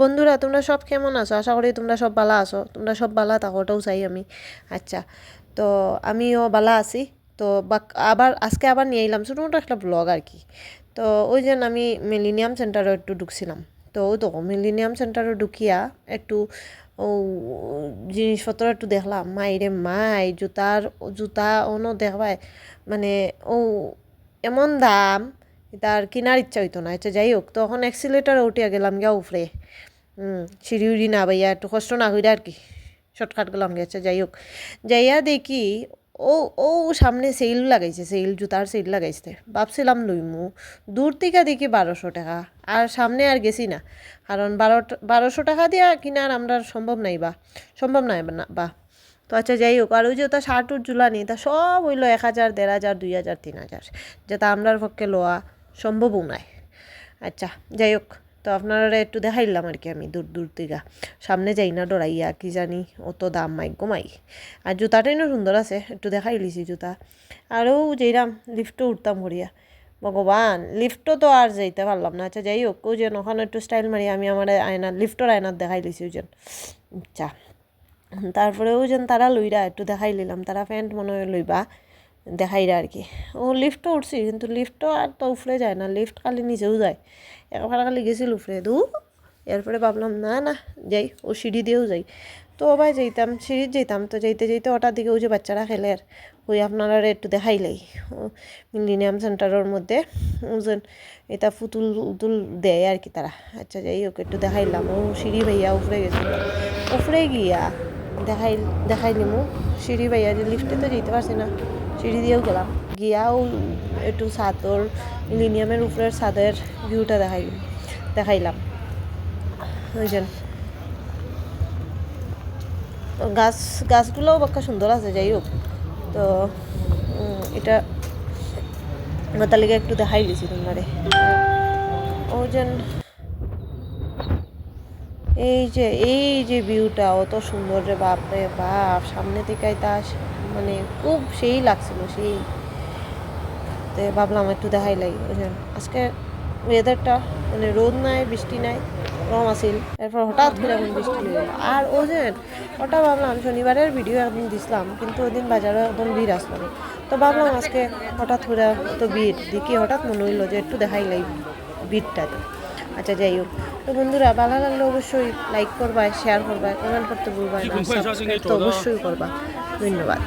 বন্ধুরা তোমরা সব কেমন আছো? আশা করি তোমরা সব ভালো আছো। তোমরা সব ভালো থাকোটাও চাই আমি। আচ্ছা, তো আমিও ভালো আছি। তো আজকে আবার নিয়ে এলাম ছোটো একটা ব্লগ আর কি। তো ওই যে আমি মিলেনিয়াম সেন্টারে একটু ঢুকছিলাম। তো ওই তো মিলেনিয়াম সেন্টারে ঢুকিয়া একটু ও জিনিসপত্র একটু দেখলাম। মাইরে মাই জুতা অন্য দেখবাই মানে ও এমন দাম তার কেনার ইচ্ছা হইতো না। আচ্ছা যাই হোক, তখন অ্যাক্সিলেটারে উঠিয়া গেলাম গিয়া উপরে। সিঁড়ি উড়ি না ভাইয়া একটু কষ্ট না হইরা আর কি, শর্টকাট গেলাম গেছে। যাই হোক, যাইয়া দেখি ও ও সামনে সেল লাগাইছে, জুতার সেল লাগাইছে। ভাবছিলাম লইমু, দূর থেকে দেখি 1200 টাকা। আর সামনে আর গেছি না, কারণ 1200 টাকা দিয়া কিনার আমরা সম্ভব নাই বা। তো আচ্ছা যাই হোক, আর ওই যে ওটা শার্ট উট ঝুলানি তা সব হইলো 1000, 1500, 2000, 3000, যেটা আমরার পক্ষে লওয়া সম্ভবও নাই। আচ্ছা যাই হোক, তো আপনারা একটু দেখাইলাম আর কি আমি দূর থেকে। সামনে যাই না ডরাইয়া, কি জানি অত দাম মাই। আর জুতাটাই না সুন্দর আছে, একটু দেখাই লিছি জুতা। আরও যেইরাম লিফটও উঠতাম করিয়া, ভগবান লিফটও তো আর যাইতে পারলাম না। আচ্ছা যাই হোক, ওই যে ওখানে একটু স্টাইল মারি আমি আমার লিফটর আয়নার দেখাই লিছি ওই যে। আচ্ছা, তারপরে ওই যে তারা লইরা একটু দেখাই নিলাম, তারা প্যান্ট মনে হয় লইবা দেখাইরা আর কি। ও লিফটও উঠছি, কিন্তু লিফটও আর তো উপরে যায় না, লিফট খালি নিচেও যায়। একবার খালি গেছিল উপরে এরপরে ভাবলাম না যাই, ও সিঁড়ি দিয়েও যাই। তো ভাই সিঁড়ির যেতাম, তো যাইতে ওটার দিকে ওই যে বাচ্চারা খেলে আর ওই আপনারা একটু দেখাইলাই মিলেনিয়াম সেন্টারের মধ্যে ওজন এটা ফুতুল উতুল দেয় আর কি তারা। আচ্ছা যাই হোক, একটু দেখাইলাম। ও সিঁড়ি ভাইয়া উপরে গেছিল, উপরে গিয়া দেখাইলিমু সিঁড়ি ভাইয়া যে লিফটে তো যেতে পারছি না, সিঁড়ি দিয়েও গেলাম গিয়াও একটু ছাদর মিলেনিয়ামের উপরের ছাদের ভিউটা দেখাইলাম। ওই যে গাছগুলোও বাক্কা সুন্দর আছে। যাই হোক, তো এটা তালিকা একটু দেখাই দিছি তোমারে। ওই যে এই যে ভিউটা অত সুন্দর রে, বাপরে বাপ, সামনে থেকে তা মানে খুব সেই লাগছিল সেই। তো ভাবলাম একটু দেখাইলাই। ওই যে আজকে ওয়েদারটা মানে রোদ নাই বৃষ্টি নাই, গরম আসিল, এরপর হঠাৎ করে এখন বৃষ্টি হয়ে গেল। আর ও যে ওটা ভাবলাম শনিবারের ভিডিও একদিন দিছিলাম, কিন্তু ওদিন বাজারে একদম ভিড় আসলো না। তো ভাবলাম আজকে হঠাৎ করে তো ভিড় দেখি হঠাৎ মনে হইলো যে একটু দেখাইলাই ভিড়টাতে। আচ্ছা যাই হোক, তো বন্ধুরা ভালো লাগলে অবশ্যই লাইক করবা, শেয়ার করবা, কমেন্ট করতে ভুলবা না, সাবস্ক্রাইব তো অবশ্যই করবা। ধন্যবাদ।